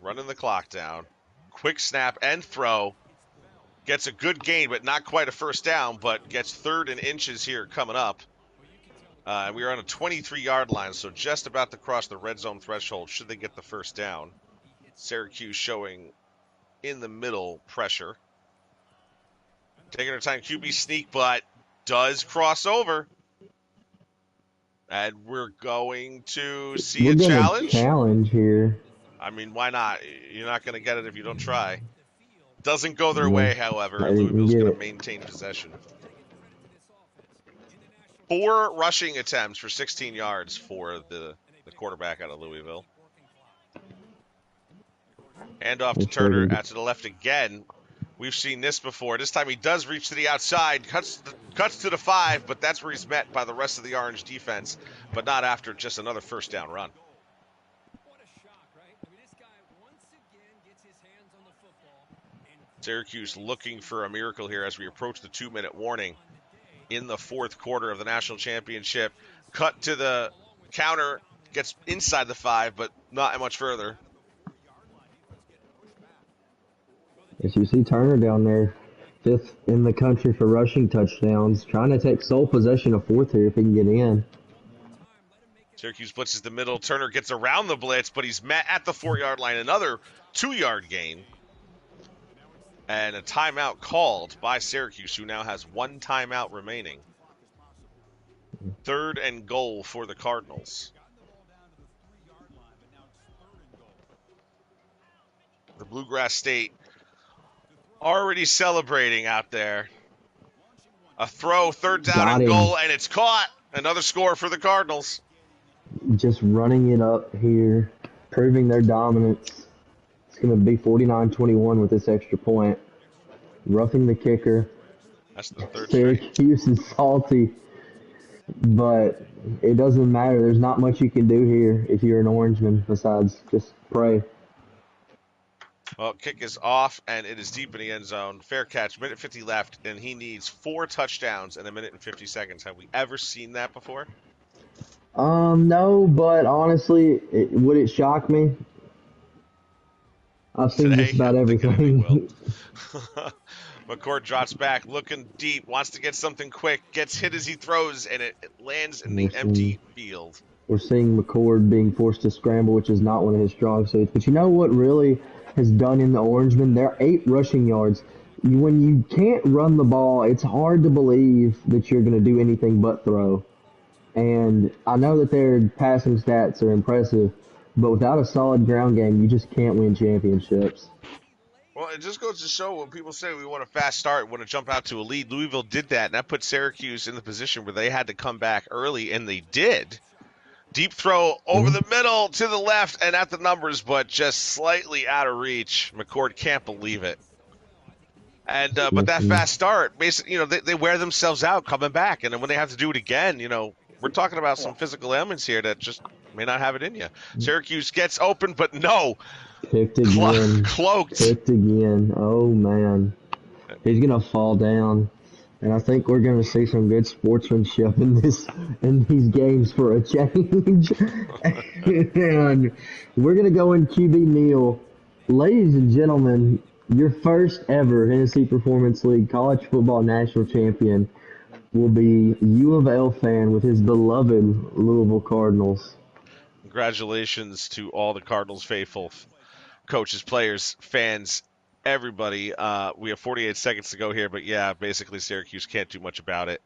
S1: Running the clock down. Quick snap and throw. Gets a good gain, but not quite a first down, but gets 3rd and inches here coming up. We are on a 23-yard line, so just about to cross the red zone threshold should they get the first down. Syracuse showing in the middle pressure. Taking her time, QB sneak, but does cross over. And we're going to see
S2: We're
S1: a
S2: gonna
S1: challenge.
S2: challenge here.
S1: I mean, why not? You're not going to get it if you don't try. Doesn't go their
S2: Yeah,
S1: way, however,
S2: I
S1: and
S2: didn't
S1: Louisville's
S2: get
S1: going to
S2: it.
S1: maintain possession. 4 rushing attempts for 16 yards for the quarterback out of Louisville. Hand off to Turner out to the left again. We've seen this before. This time he does reach to the outside, cuts to the 5, but that's where he's met by the rest of the Orange defense, but not after just another first down run. Syracuse looking for a miracle here as we approach the 2-minute warning in the fourth quarter of the national championship. Cut to the counter, gets inside the 5, but not much further.
S2: As you see Turner down there, 5th in the country for rushing touchdowns, trying to take sole possession of 4th here if he can get in.
S1: Syracuse blitzes the middle. Turner gets around the blitz, but he's met at the 4-yard line. Another 2-yard gain. And a timeout called by Syracuse, who now has 1 timeout remaining. 3rd and goal for the Cardinals. The Bluegrass State already celebrating out there. A throw, 3rd down and goal, and it's caught. Another score for the Cardinals.
S2: Just running it up here, proving their dominance. It's going to be 49-21 with this extra point. Roughing the kicker.
S1: That's the 3rd
S2: Syracuse is salty, but it doesn't matter. There's not much you can do here if you're an Orangeman besides just pray.
S1: Well, kick is off, and it is deep in the end zone. Fair catch, minute 50 left, and he needs 4 touchdowns in a minute and 50 seconds. Have we ever seen that before?
S2: No, but honestly, would it shock me? I've seen
S1: Today,
S2: just about everything.
S1: McCord drops back, looking deep, wants to get something quick, gets hit as he throws, and it lands in the empty field.
S2: We're seeing McCord being forced to scramble, which is not one of his strong suits. But you know what really has done in the Orangemen? There are 8 rushing yards. When you can't run the ball, it's hard to believe that you're going to do anything but throw. And I know that their passing stats are impressive, but without a solid ground game, you just can't win championships.
S1: Well, it just goes to show when people say we want a fast start, want to jump out to a lead. Louisville did that, and that put Syracuse in the position where they had to come back early, and they did. Deep throw over the middle to the left and at the numbers, but just slightly out of reach. McCord can't believe it. And but that fast start, basically, they wear themselves out coming back, and then when they have to do it again, we're talking about some physical ailments here that just may not have it in you. Syracuse gets open, but no.
S2: Picked again.
S1: Cloaked.
S2: Picked again. Oh, man. He's going to fall down. And I think we're going to see some good sportsmanship in these games for a change. And we're going to go in QB kneel. Ladies and gentlemen, your first ever Hennessy Performance League College Football National Champion will be U of L fan with his beloved Louisville Cardinals.
S1: Congratulations to all the Cardinals faithful, coaches, players, fans, everybody. We have 48 seconds to go here, but yeah, basically Syracuse can't do much about it.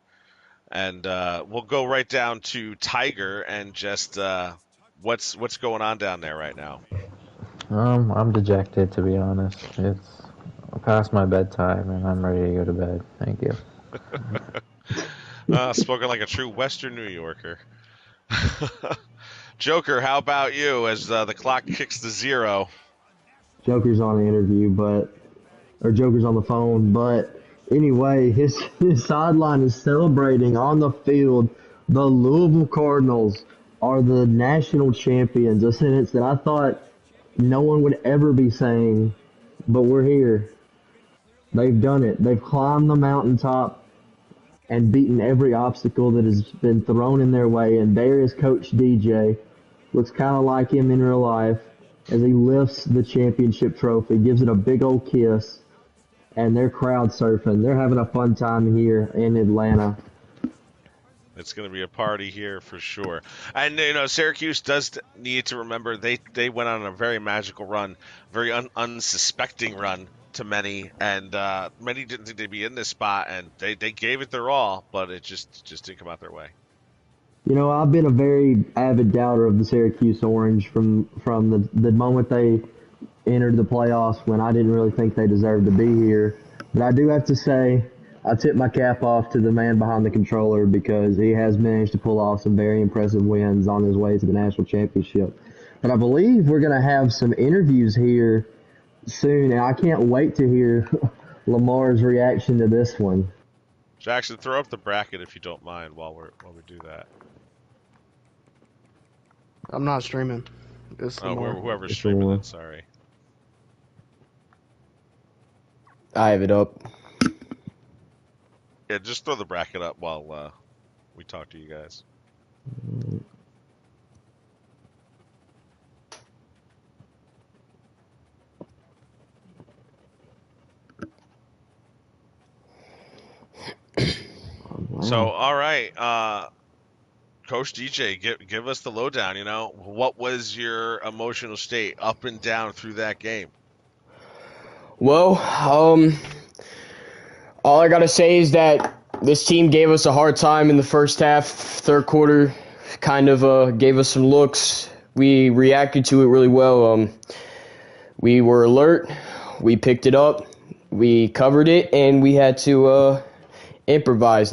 S1: And we'll go right down to Tiger and just what's going on down there right now.
S6: I'm dejected, to be honest. It's past my bedtime, and I'm ready to go to bed. Thank you.
S1: Spoken like a true Western New Yorker. Joker, how about you as the clock kicks to 0?
S2: Joker's on the interview, or Joker's on the phone, but anyway, his sideline is celebrating on the field. The Louisville Cardinals are the national champions, a sentence that I thought no one would ever be saying, but we're here. They've done it. They've climbed the mountaintop and beaten every obstacle that has been thrown in their way, and there is Coach DJ. Looks kind of like him in real life as he lifts the championship trophy, gives it a big old kiss, and they're crowd surfing. They're having a fun time here in Atlanta.
S1: It's going to be a party here for sure. And, Syracuse does need to remember they went on a very magical run, very unsuspecting run to many, and many didn't think they'd be in this spot, and they gave it their all, but it just didn't come out their way.
S2: I've been a very avid doubter of the Syracuse Orange from the moment they entered the playoffs, when I didn't really think they deserved to be here. But I do have to say, I tip my cap off to the man behind the controller, because he has managed to pull off some very impressive wins on his way to the national championship. But I believe we're going to have some interviews here soon, and I can't wait to hear Lamar's reaction to this one.
S1: Jackson, throw up the bracket if you don't mind while we do that.
S3: I'm not streaming. It's
S1: whoever's streaming it, sorry.
S4: I have it up.
S1: Yeah, just throw the bracket up while we talk to you guys. So, all right, Coach DJ, give us the lowdown. What was your emotional state up and down through that game?
S4: Well, all I gotta say is that this team gave us a hard time in the first half. Third quarter kind of gave us some looks. We reacted to it really well. We were alert. We picked it up. We covered it, and we had to improvise.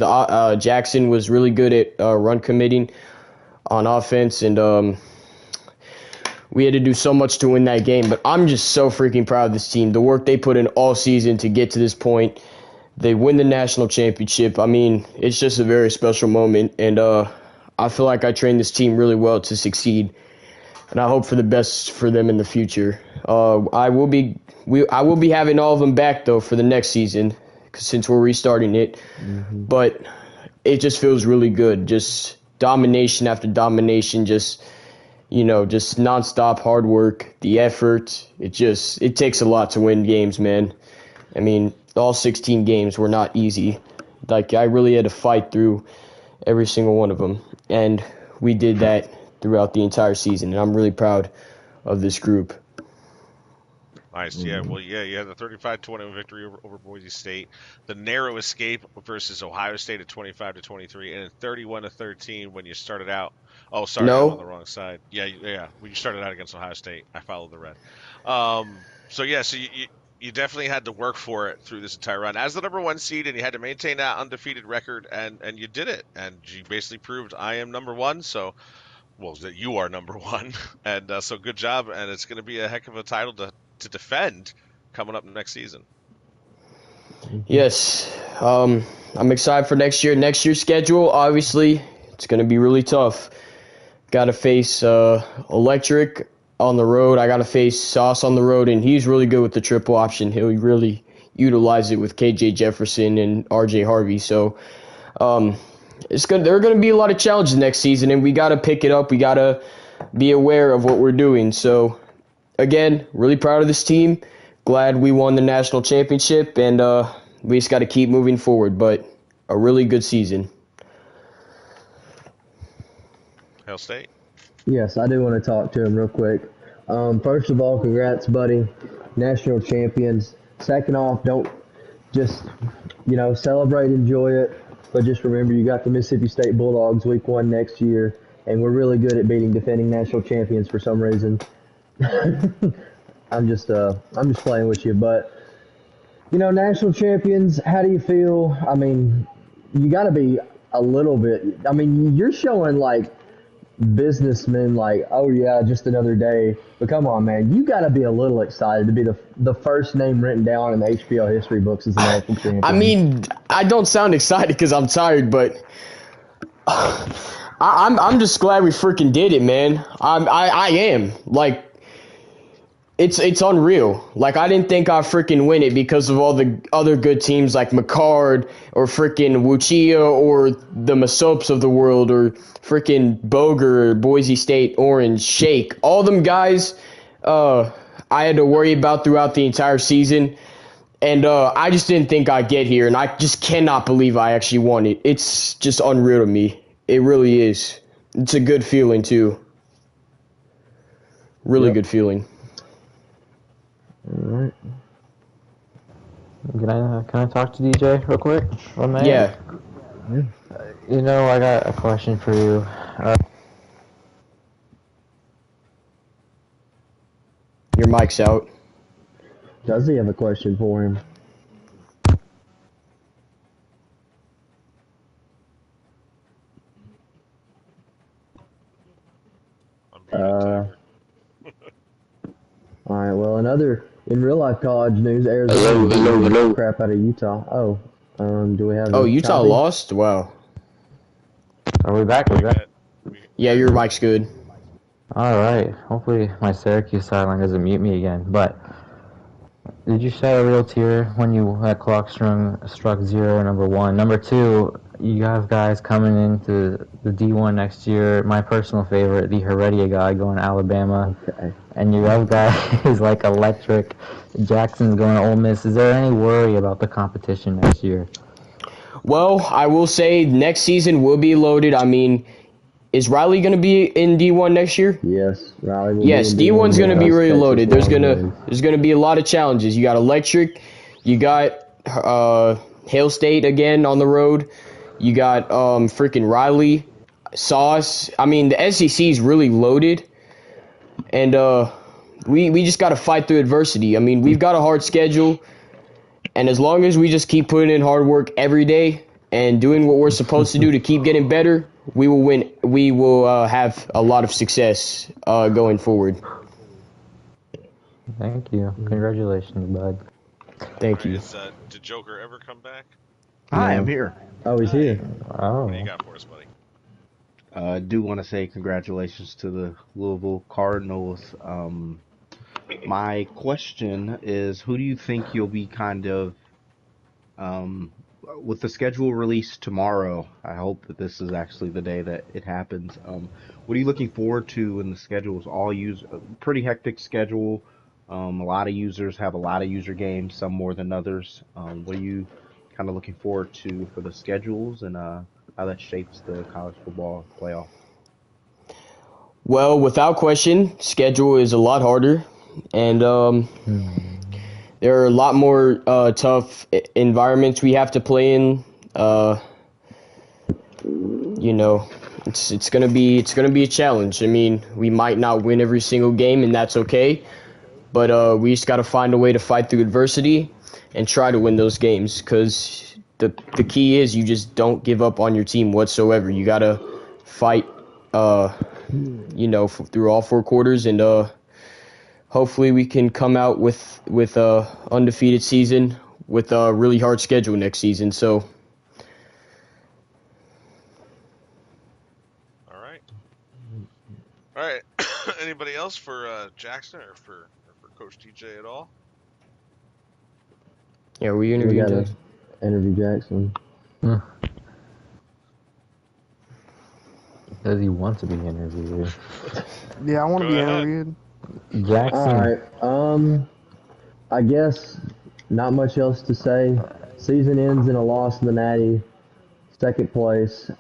S4: Jackson was really good at run committing on offense, and we had to do so much to win that game. But I'm just so freaking proud of this team. The work they put in all season to get to this point. They win the national championship. I mean, it's just a very special moment, and I feel like I trained this team really well to succeed, and I hope for the best for them in the future. I will be having all of them back though for the next season, since we're restarting it. Mm-hmm. But it just feels really good. Just domination after domination. Just nonstop hard work, the effort. It takes a lot to win games, man. I mean, all 16 games were not easy. Like, I really had to fight through every single one of them. And we did that throughout the entire season. And I'm really proud of this group.
S1: Nice. Yeah, well, you had the 35-21 victory over Boise State, the narrow escape versus Ohio State at 25-23, and 31-13 when you started out. Oh, sorry, I'm on the wrong side. Yeah. When you started out against Ohio State, I followed the red. So you definitely had to work for it through this entire run as the number one seed, and you had to maintain that undefeated record, and you did it. And you basically proved I am number one. So, that you are number one, and so good job. And it's going to be a heck of a title to defend coming up next season.
S4: Yes, I'm excited for next year. Next year's schedule, obviously, it's going to be really tough. Got to face Electric on the road. I got to face Sauce on the road, and he's really good with the triple option. He'll really utilize it with KJ Jefferson and RJ Harvey. So there are going to be a lot of challenges next season, and we got to pick it up. We got to be aware of what we're doing. So, again, really proud of this team. Glad we won the national championship, and we just got to keep moving forward. But a really good season.
S1: Hail State.
S2: Yes, I do want to talk to him real quick. First of all, congrats, buddy. National champions. Second off, don't just, celebrate, enjoy it. But just remember, you got the Mississippi State Bulldogs week 1 next year, and we're really good at beating defending national champions for some reason. I'm just playing with you, but national champions, how do you feel? I mean, you got to be a little bit. I mean, you're showing like businessmen, like, oh yeah, just another day. But come on, man, you got to be a little excited to be the first name written down in the HPL history books as a national champion.
S4: I mean, I don't sound excited because I'm tired, but I'm just glad we freaking did it, man. I am like. It's unreal. Like, I didn't think I'd freaking win it because of all the other good teams like McCard or freaking Wuchia or the Masopes of the world or freaking Boger or Boise State, Orange, Shake. All them guys I had to worry about throughout the entire season. And I just didn't think I'd get here. And I just cannot believe I actually won it. It's just unreal to me. It really is. It's a good feeling, too. Really good feeling.
S2: All right.
S6: Can I talk to DJ real quick? Oh, man.
S4: Yeah.
S6: I got a question for you.
S4: Your mic's out.
S2: Does he have a question for him? All right. Well, another in real life college news: Arizona beat the crap out of Utah. Oh, do we have?
S4: Oh, Utah
S2: copy?
S4: lost? Wow.
S6: Are we back?
S4: Yeah, your mic's good.
S6: All right. Hopefully my Syracuse sideline doesn't mute me again. But did you shed a real tear when that clock struck zero? Number one. Number two, you have guys coming into the D1 next year. My personal favorite, the Heredia guy going to Alabama.
S2: Okay.
S6: And your other guy is like electric. Jackson's going to Ole Miss. Is there any worry about the competition next year?
S4: Well, I will say next season will be loaded. I mean, is Riley going to be in D1 next year?
S2: Yes, Riley will
S4: Yes,
S2: be in
S4: D1's going to be really
S2: Texas
S4: loaded. There's
S2: Longhorns.
S4: going to be a lot of challenges. You got electric, you got Hail State again on the road. You got freaking Riley, Sauce. I mean, the SEC is really loaded. And we just got to fight through adversity. I mean, we've got a hard schedule. And as long as we just keep putting in hard work every day and doing what we're supposed to do to keep getting better, we will win. We will have a lot of success going forward.
S6: Thank you. Congratulations, bud.
S4: Thank you.
S1: Did Joker ever come back?
S5: Hi, I'm here.
S2: Oh, he's here.
S6: Oh.
S1: What do you got for us, buddy?
S5: I do want to say congratulations to the Louisville Cardinals. My question is, who do you think you'll be kind of, with the schedule released tomorrow? I hope that this is actually the day that it happens. What are you looking forward to in the schedules? Pretty hectic schedule. A lot of users have a lot of user games, some more than others. What are you kind of looking forward to for the schedules and how that shapes the college football playoff?
S4: Well, without question, schedule is a lot harder, and there are a lot more tough environments we have to play in. It's gonna be a challenge. I mean, we might not win every single game, and that's okay. But we just got to find a way to fight through adversity and try to win those games. Because the key is you just don't give up on your team whatsoever. You got to fight, through all four quarters, and hopefully we can come out with a undefeated season with a really hard schedule next season. So.
S1: All right. Anybody else for Jackson or for Coach DJ at all?
S4: Yeah, we interviewed Jackson.
S2: Interview Jackson.
S6: Does he want to be interviewed?
S3: Yeah, I want to be interviewed.
S6: Jackson.
S2: All right. I guess not much else to say. Season ends in a loss to the Natty, second place.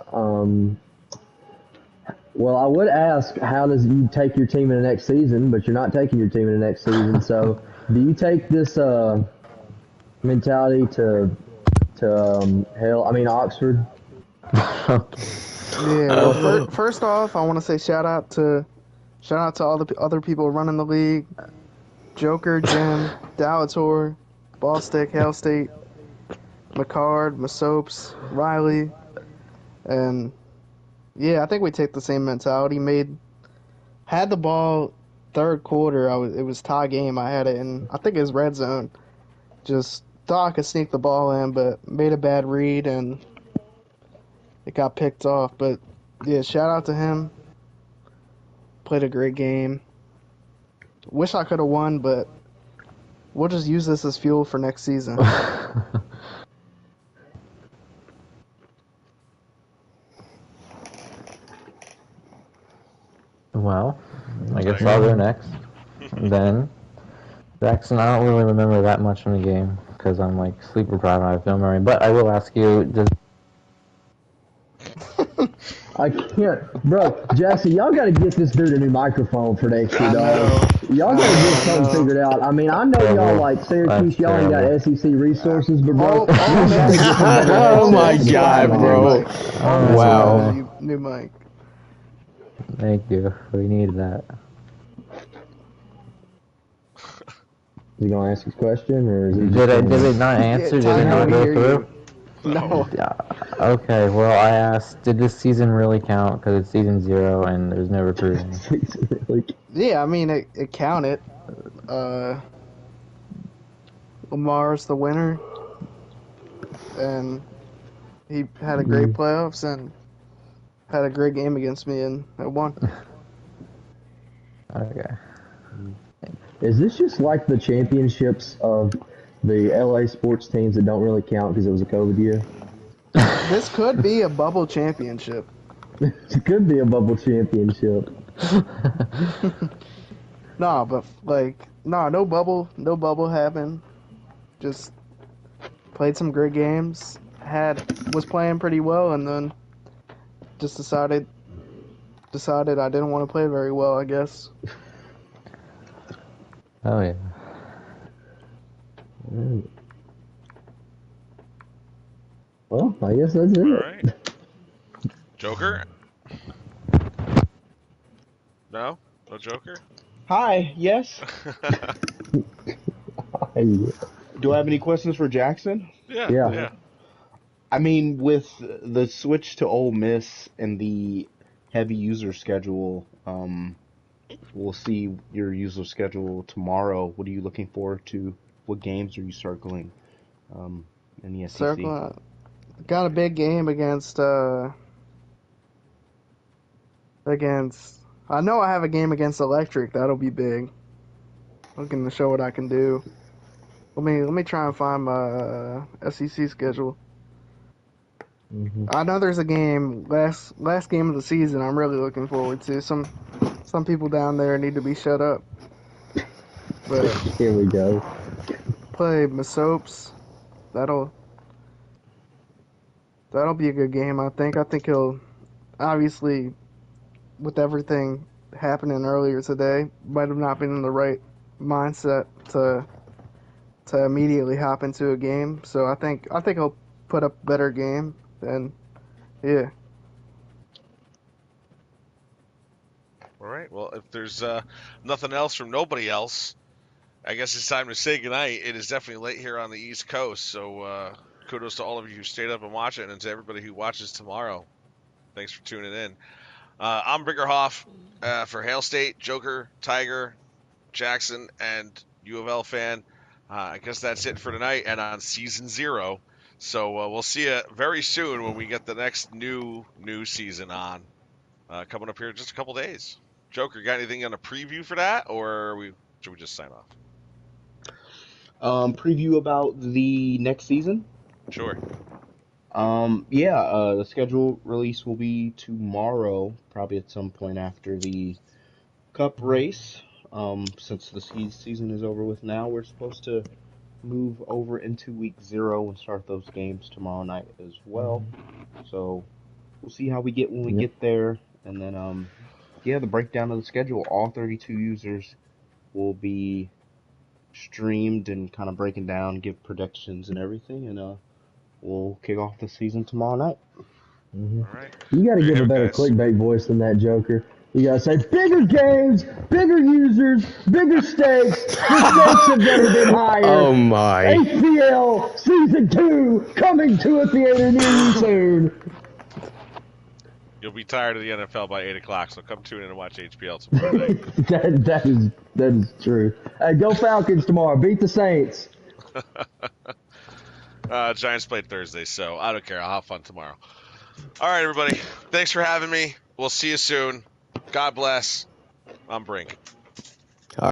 S2: Well, I would ask, how does you take your team in the next season? But you're not taking your team in the next season. So, do you take this mentality to Oxford?
S3: Yeah. Well, first off, I want to say shout out to all the other people running the league: Joker, Jim, Dallator, Ballstick, Hail State, McCard, Masopes, Riley, and. Yeah, I think we take the same mentality. Had the ball third quarter. It was tie game. I had it in, I think it was red zone. Just thought I could sneak the ball in, but made a bad read and it got picked off. But yeah, shout out to him. Played a great game. Wish I could have won, but we'll just use this as fuel for next season.
S6: Well, I guess I'll go next. Then, Jackson, I don't really remember that much from the game because I'm like sleeper deprived. I have no memory. But I will ask you:
S2: I can't, bro. Jesse, y'all got to get this dude a new microphone for next year, dog. Y'all got to get something figured out. I mean, I know y'all like Syracuse. Y'all ain't got SEC resources, but bro,
S4: Oh my God, bro! Wow.
S3: New mic.
S6: Thank you. We needed that.
S2: Is he gonna ask his question, or is he?
S6: Did it not answer? Did it not go through?
S3: No.
S6: Yeah. Okay. Well, I asked, did this season really count? Because it's season 0 and there's no recruiting.
S3: Yeah, I mean it counted. Lamar's the winner, and he had a great playoffs and had a great game against me and I won.
S6: Okay.
S2: Is this just like the championships of the LA sports teams that don't really count because it was a COVID year?
S3: This could be a bubble championship.
S2: It could be a bubble championship.
S3: No bubble happened. Just played some great games. Was playing pretty well, and then just decided I didn't want to play very well, I guess.
S6: Oh yeah.
S2: Well, I guess that's it.
S1: All right. Joker? No? No Joker?
S5: Hi, yes. Do I have any questions for Jackson?
S1: Yeah.
S5: I mean, with the switch to Ole Miss and the heavy user schedule, we'll see your user schedule tomorrow. What are you looking forward to? What games are you circling in the SEC?
S3: Circle. Got a big game against. I know I have a game against Electric. That'll be big. Looking to show what I can do. Let me try and find my SEC schedule. I know there's a game last game of the season. I'm really looking forward to. Some people down there need to be shut up. But
S2: here we go.
S3: Play Masopes. That'll be a good game. I think he'll obviously with everything happening earlier today might have not been in the right mindset to immediately hop into a game. So I think he'll put up a better game. And yeah.
S1: All right. Well, if there's nothing else from nobody else, I guess it's time to say goodnight. It is definitely late here on the East Coast, so kudos to all of you who stayed up and watched it, and to everybody who watches tomorrow. Thanks for tuning in. I'm Briggerhoff for Hail State, Joker, Tiger, Jackson, and U of L fan. I guess that's it for tonight and on Season 0. So we'll see you very soon when we get the next new season on coming up here in just a couple days. Joker, got anything on a preview for that, or should we just sign off?
S5: Preview about the next season?
S1: Sure.
S5: The schedule release will be tomorrow, probably at some point after the Cup race. Since the season is over with now, we're supposed to move over into week 0 and start those games tomorrow night as well. So we'll see how we get when we get there. And then, the breakdown of the schedule. All 32 users will be streamed and kind of breaking down, give predictions and everything. And we'll kick off the season tomorrow night.
S1: All right.
S2: You got to give a better clickbait voice than that, Joker. You got to say bigger games, bigger users, bigger stakes. The stakes have never been higher.
S4: Oh my.
S2: HPL Season 2 coming to a theater near you soon.
S1: You'll be tired of the NFL by 8 o'clock, so come tune in and watch HPL tomorrow night.
S2: that is true. Hey, go Falcons tomorrow. Beat the Saints.
S1: Giants played Thursday, so I don't care. I'll have fun tomorrow. All right, everybody. Thanks for having me. We'll see you soon. God bless. I'm Brink.